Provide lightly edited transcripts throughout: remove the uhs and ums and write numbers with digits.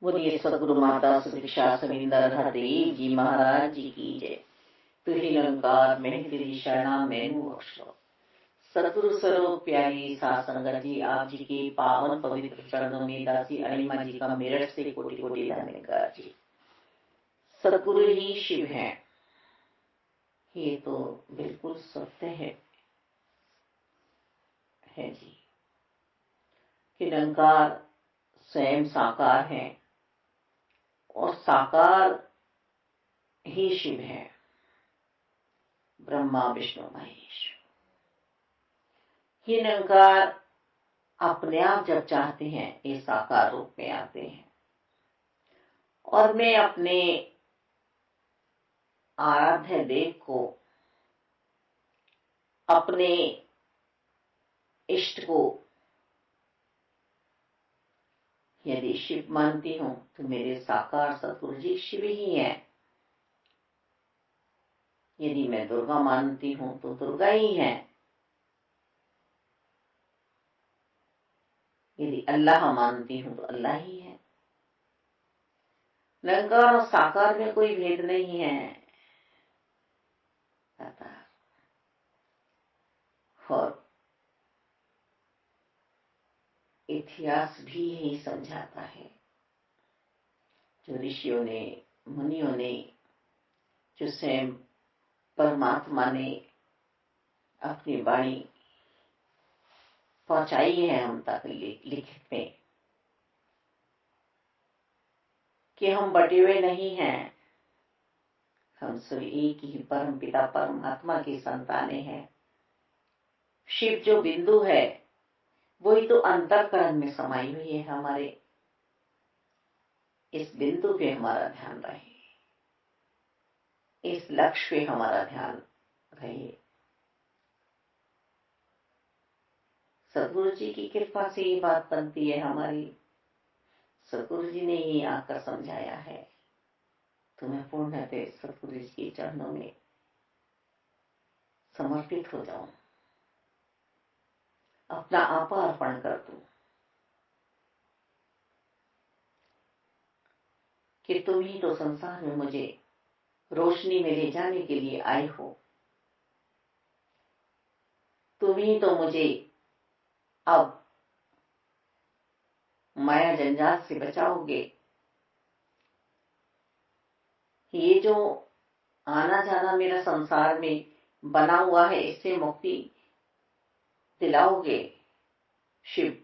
बोलिए सदगुरु माता सुदीक्षा सविंदर हरदेव जी महाराज जी की जय। तू ही निरंकार मैं तेरी शरणा मैनू बख्श लो। सतगुरु स्वरूप प्यारी सात संगत जी, आप जी के पावन पवित्र चरणों में दासी अणिमा जी का मेरठ से कोटि कोटि धन्यवाद जी। सतगुरु ही शिव हैं, ये तो बिल्कुल सत्य है जी। कि निरंकार स्वयं साकार है और साकार ही शिव है, ब्रह्मा विष्णु महेश। ये निरंकार अपने आप जब चाहते हैं ये साकार रूप में आते हैं और मैं अपने आराध्य देव को, अपने इष्ट को यदि शिव मानती हूं तो मेरे साकार सतगुरु जी शिव ही है। यदि मैं दुर्गा मानती हूं तो दुर्गा ही है। यदि अल्लाह मानती हूं तो अल्लाह ही है। निरंकार और साकार में कोई भेद नहीं है। और इतिहास भी यही समझाता है, जो ऋषियों ने मुनियों ने, जो स्वयं परमात्मा ने अपनी वाणी पहुंचाई है हम तक लिखित में, कि हम बटे हुए नहीं हैं, हम सब एक ही परम पिता परमात्मा की संतानें हैं। शिव जो बिंदु है वही तो अंतःकरण में समाई हुई है हमारे। इस बिंदु पे हमारा ध्यान रहे, इस लक्ष्य पे हमारा ध्यान रहे। सदगुरु जी की कृपा से ये बात बनती है हमारी। सदगुरु जी ने ही आकर समझाया है। तुम्हें पूर्णतः सदगुरु जी के चरणों में समर्पित हो जाओ, अपना आपा अर्पण कर दो, कि तुम ही तो संसार में मुझे रोशनी में ले जाने के लिए आए हो। तुम ही तो मुझे अब माया जंजाल से बचाओगे। ये जो आना जाना मेरा संसार में बना हुआ है, इससे मुक्ति दिलाओगे शिव।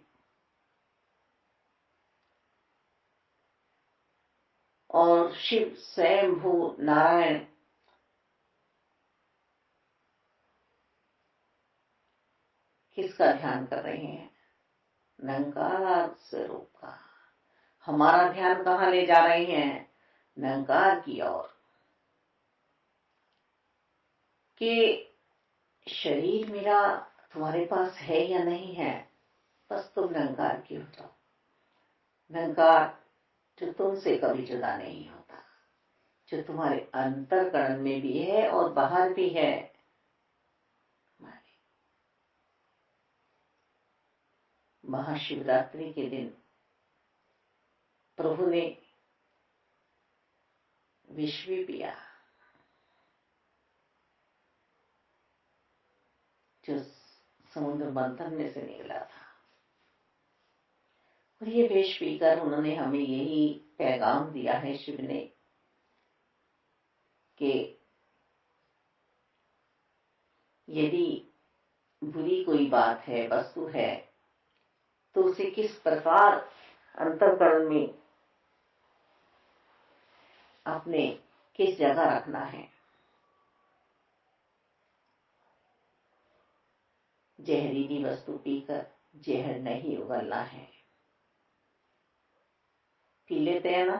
और शिव स्वयं भू नारायण किसका ध्यान कर रहे हैं? निरंकार स्वरूप का। हमारा ध्यान कहाँ ले जा रहे हैं? निरंकार की ओर। कि शरीर मेरा तुम्हारे पास है या नहीं है, बस तुम निरंकार की हो जाओ। निरंकार जो तुमसे कभी जुदा नहीं होता, जो तुम्हारे अंतःकरण में भी है और बाहर भी है। महाशिवरात्रि के दिन प्रभु ने विष भी पिया, जो समुद्र मंथन में से निकला था। और ये विष पीकर उन्होंने हमें यही पैगाम दिया है शिव ने, कि यदि बुरी कोई बात है, वस्तु है, तो उसे किस प्रकार अंतःकरण में अपने किस जगह रखना है। जहरीली वस्तु पीकर जहर नहीं उगलना है। पी लेते हैं ना,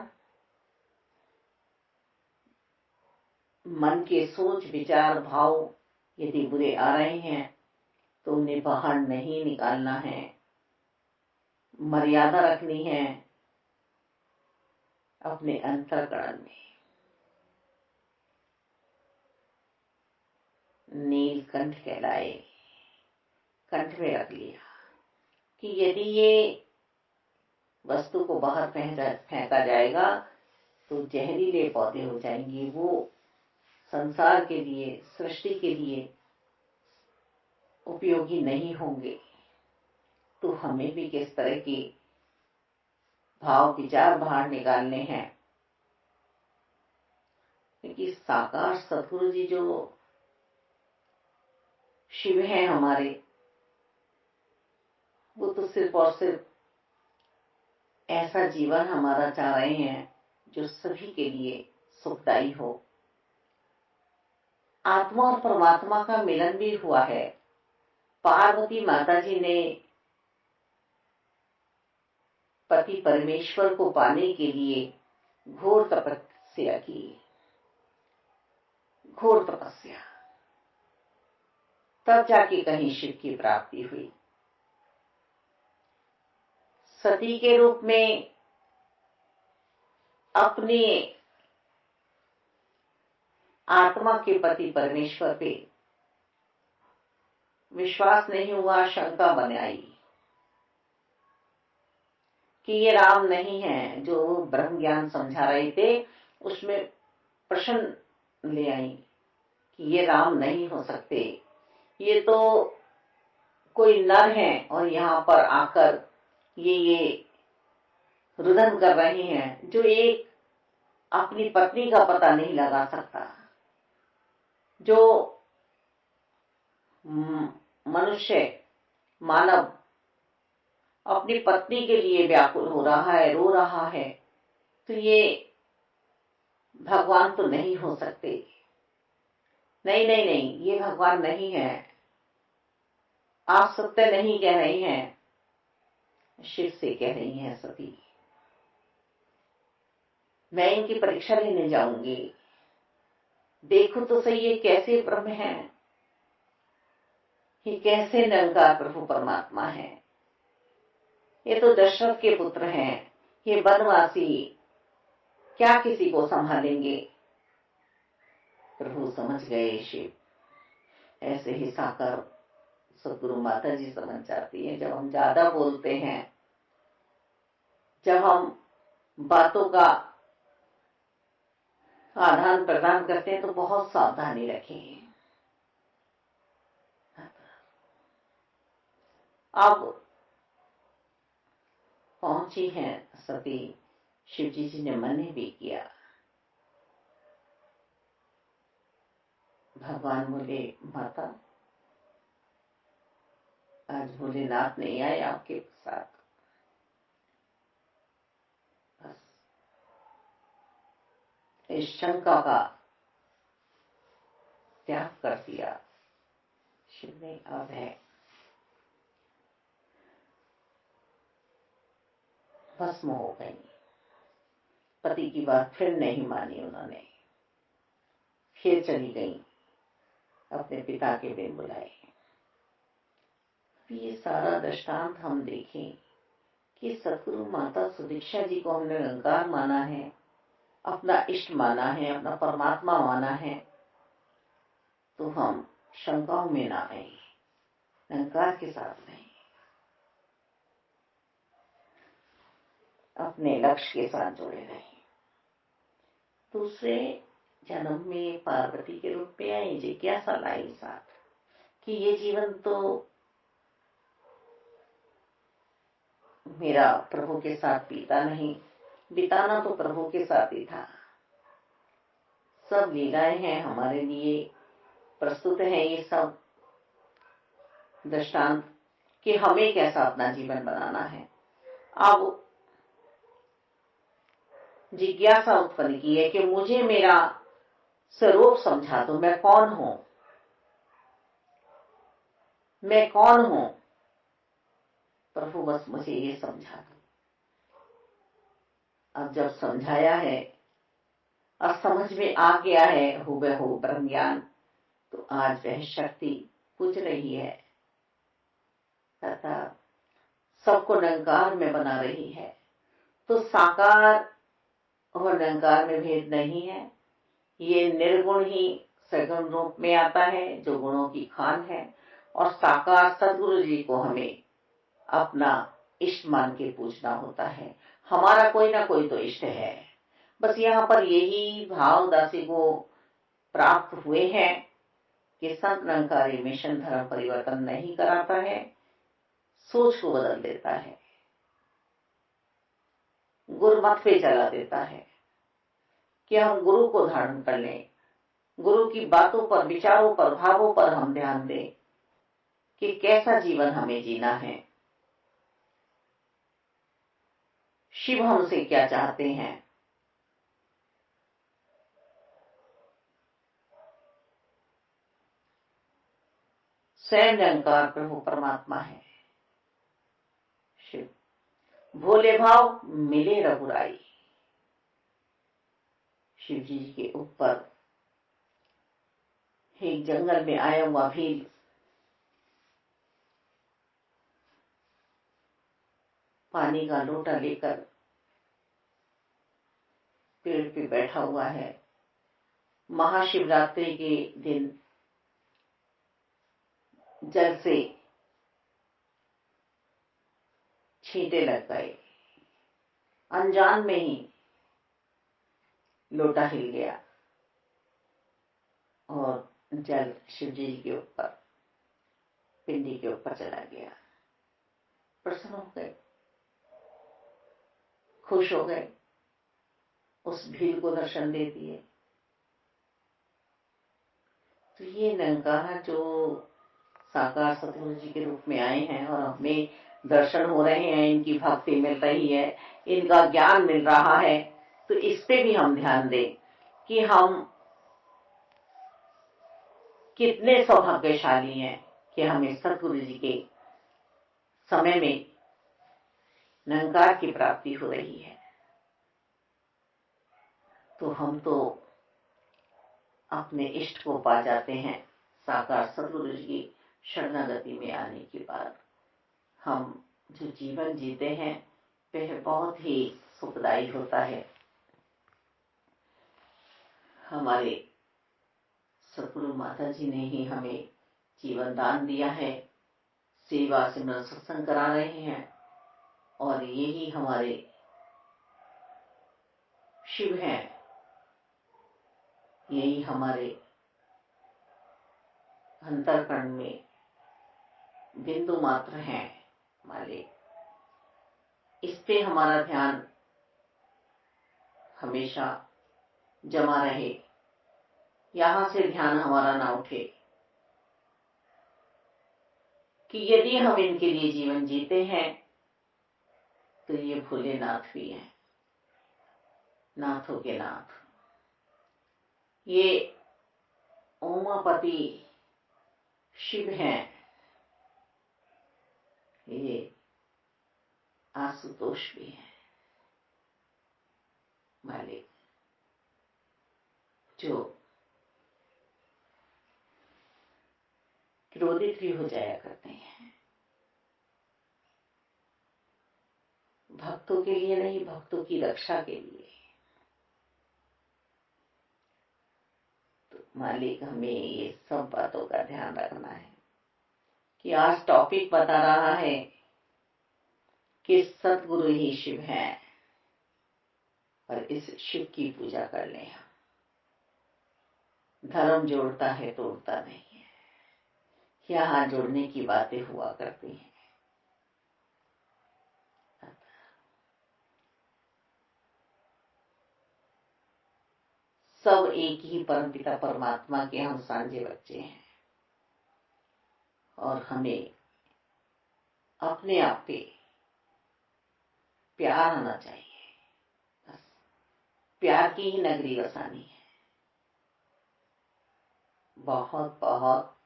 मन के सोच विचार भाव यदि बुरे आ रहे हैं तो उन्हें बाहर नहीं निकालना है, मर्यादा रखनी है अपने अंतःकरण में। नीलकंठ कहलाए, कंठ में रख लिया कि यदि ये वस्तु को बाहर फेंका जाएगा तो जहरीले पौधे हो जाएंगे, वो संसार के लिए, सृष्टि के लिए उपयोगी नहीं होंगे। तो हमें भी किस तरह के भाव विचार बाहर निकालने हैं, क्योंकि साकार सतगुरु जी जो शिव हैं हमारे, वो तो सिर्फ और सिर्फ ऐसा जीवन हमारा चाह रहे हैं जो सभी के लिए सुखदायी हो। आत्मा और परमात्मा का मिलन भी हुआ है। पार्वती माता जी ने पति परमेश्वर को पाने के लिए घोर तपस्या की, घोर तपस्या, तब जाके कहीं शिव की प्राप्ति हुई। सती के रूप में अपने आत्मा के पति परमेश्वर पे विश्वास नहीं हुआ, शंका बनाई कि ये राम नहीं है। जो ब्रह्म ज्ञान समझा रहे थे उसमें प्रश्न ले आई कि ये राम नहीं हो सकते, ये तो कोई नर है और यहाँ पर आकर ये रुदन कर रहे हैं, जो एक अपनी पत्नी का पता नहीं लगा सकता, जो मनुष्य मानव अपनी पत्नी के लिए व्याकुल हो रहा है, रो रहा है, तो ये भगवान तो नहीं हो सकते। नहीं नहीं नहीं, ये भगवान नहीं है, आप सत्य नहीं कह रही हैं, शिव से कह रही हैं सती। मैं इनकी परीक्षा लेने जाऊंगी, देखो तो सही ये कैसे ब्रह्म है, ये कैसे निरंकार प्रभु परमात्मा है। ये तो दशरथ के पुत्र हैं, ये वनवासी क्या किसी को संभालेंगे। प्रभु समझ गए शिव। ऐसे ही साकार सदगुरु माता जी समझ जाती है। जब हम ज्यादा बोलते हैं, जब हम बातों का आदान प्रदान करते हैं, तो बहुत सावधानी रखें। अब पहुंची हैं सती, शिवजी जी ने मन भी किया। भगवान बोले, माता आज भोलेनाथ नहीं आए आपके साथ, बस इस शंका का त्याग कर दिया शिव ने। अब है भस्म हो गई। पति की बात फिर नहीं मानी उन्होंने, फिर चली गई, अपने पिता के बिन बुलाए। ये सारा दृष्टांत हम देखें कि सतगुरु माता सुदीक्षा जी को हमने निरंकार माना है, अपना इष्ट माना है, अपना परमात्मा माना है, तो हम शंकाओं में ना आए, निरंकार के साथ रहें, अपने लक्ष्य के साथ जुड़े रहें। दूसरे जन्म में पार्वती के रूप में आई, जिज्ञासा लाई साथ कि ये जीवन तो मेरा प्रभु के साथ बीता नहीं, बिताना तो प्रभु के साथ ही था। सब लीलाएं हैं हमारे लिए प्रस्तुत है, ये सब दृष्टांत कि हमें कैसा अपना जीवन बनाना है। अब जिज्ञासा उत्पन्न की है कि मुझे मेरा स्वरूप समझा दो, मैं कौन हूं, मैं कौन हूं। प्रभु बस मुझे ये समझा दो। अब जब समझाया है और समझ में आ गया है हूबहू ब्रह्म ज्ञान, तो आज वह शक्ति पूज रही है तथा सबको निरंकार में बना रही है। तो साकार और निरंकार में भेद नहीं है, ये निर्गुण ही सगुण रूप में आता है, जो गुणों की खान है। और साकार सदगुरु जी को हमें अपना इष्ट मान के पूजना होता है। हमारा कोई ना कोई तो इष्ट है। बस यहाँ पर यही भाव दासी को प्राप्त हुए हैं कि संत निरंकारी मिशन धर्म परिवर्तन नहीं कराता है, सोच को बदल देता है, गुरुमत पे चला देता है कि हम गुरु को धारण कर लें, गुरु की बातों पर, विचारों पर, भावों पर हम ध्यान दें कि कैसा जीवन हमें जीना है, शिव हमसे क्या चाहते हैं। स्वयं निरंकार प्रभु परमात्मा है शिव। भोले भाव मिले रघुराई। शिव जी के ऊपर एक जंगल में आया हुआ भील पानी का लोटा लेकर पेड़ पे बैठा हुआ है। महाशिवरात्रि के दिन जल से छींटे लग गए, अनजान में ही लोटा हिल गया और जल शिव जी के ऊपर, पिंडी के ऊपर चला गया। प्रसन्न हो गए, खुश हो गए, उस भील को दर्शन दे दिए। तो ये निरंकार जो साकार सतगुरु जी के रूप में आए हैं और हमें दर्शन हो रहे हैं, इनकी भक्ति मिल रही है, इनका ज्ञान मिल रहा है, तो इस पे भी हम ध्यान दें कि हम कितने सौभाग्यशाली हैं कि हमें सतगुरु जी के समय में निरंकार की प्राप्ति हो रही है। तो हम तो अपने इष्ट को पा जाते हैं। साकार सतगुरु जी की शरणागति में आने के बाद हम जो जीवन जीते हैं वह बहुत ही सुखदायी होता है। हमारे सतगुरु माता जी ने ही हमें जीवन दान दिया है, सेवा सिमरन सत्संग करा रहे हैं, और यही हमारे शिव हैं, यही हमारे अंतरकरण में बिंदु मात्र हैं मालिक। इस पे हमारा ध्यान हमेशा जमा रहे, यहां से ध्यान हमारा ना उठे कि यदि हम इनके लिए जीवन जीते हैं तो ये भोलेनाथ भी हैं, नाथों के नाथ, ये ओमापति शिव हैं, ये आशुतोष भी हैं मालिक, जो क्रोधित भी हो जाया करते हैं। भक्तों के लिए नहीं, भक्तों की रक्षा के लिए। तो मालिक हमें ये सब बातों का ध्यान रखना है कि आज टॉपिक बता रहा है कि सतगुरु ही शिव है और इस शिव की पूजा कर लें। धर्म जोड़ता है, तोड़ता नहीं है। यहाँ जोड़ने की बातें हुआ करती हैं। सब एक ही परमपिता परमात्मा के हम सांझे बच्चे हैं और हमें अपने आप पे प्यार आना चाहिए। बस प्यार की ही नगरी बसानी है। बहुत बहुत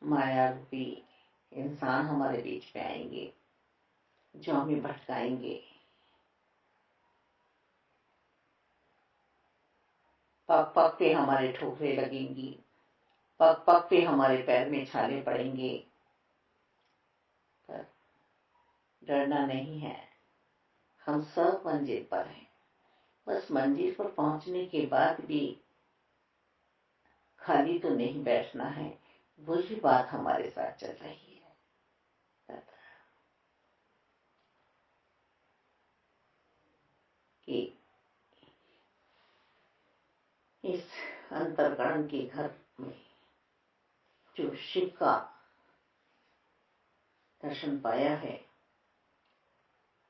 माया रूपी इंसान हमारे बीच में आएंगे जो हमें भटकाएंगे, पग पग पे हमारे ठोकरें लगेंगी, पग पग पे हमारे पैर में छाले पड़ेंगे, पर डरना नहीं है। हम सब मंजिल पर हैं। बस मंजिल पर पहुंचने के बाद भी खाली तो नहीं बैठना है, वही बात हमारे साथ चल रही है कि इस अंतर्गण के घर में जो शिव का दर्शन पाया है,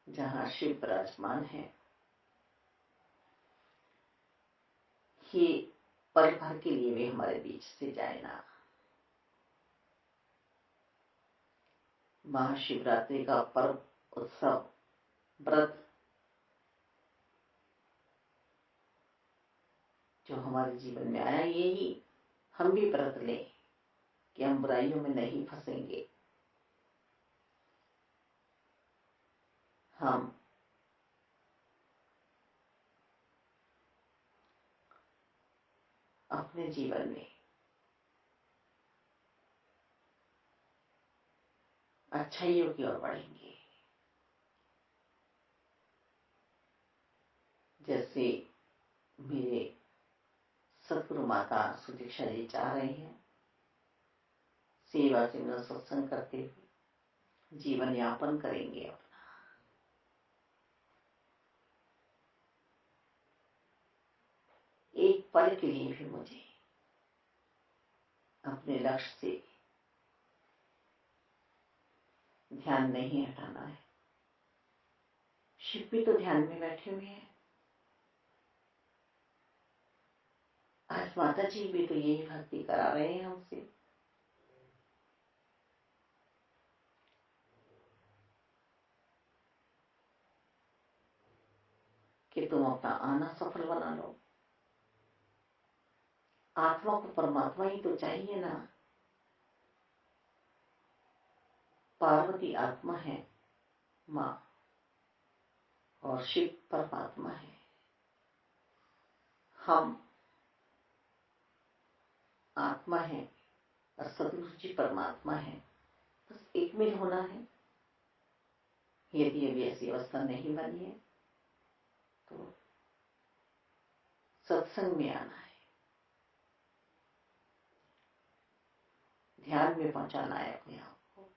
जहाँ शिव विराजमान है, ये पल भर के लिए भी हमारे बीच से जाए ना। महाशिवरात्रि का पर्व, उत्सव, व्रत जो हमारे जीवन में आया, यही हम भी व्रत लें कि हम बुराइयों में नहीं फंसेंगे। हम अपने जीवन में अच्छाइयों की ओर बढ़ेंगे। जैसे मेरे सतगुरु माता सुदीक्षा जी चाह रहे हैं, सेवा सिमरन सत्संग करते हुए जीवन यापन करेंगे अपना। एक पल के लिए भी मुझे अपने लक्ष्य से ध्यान नहीं हटाना है। शिव भी तो ध्यान में बैठे हुए हैं। आज माता जी भी तो यही भक्ति करा रहे हैं हमसे कि तुम अपना आना सफल बना लो। आत्मा को परमात्मा ही तो चाहिए ना। पार्वती आत्मा है माँ और शिव परमात्मा है। हम आत्मा है और सदगुरु जी परमात्मा है। बस एक मिल होना है। यदि अभी ऐसी अवस्था नहीं बनी है तो सत्संग में आना है, ध्यान में पहुंचाना है अपने आप को।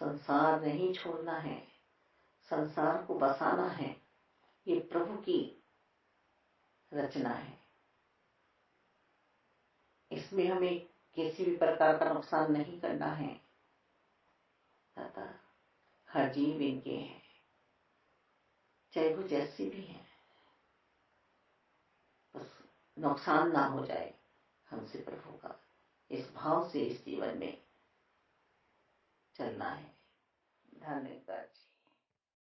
संसार नहीं छोड़ना है, संसार को बसाना है। ये प्रभु की रचना है। इसमें हमें किसी भी प्रकार का नुकसान नहीं करना है। अतः हर जीव इनके हैं, चाहे वो जैसी भी है, बस नुकसान ना हो जाए हमसे प्रभु का। इस भाव से इस जीवन में चलना है। धन्यवाद।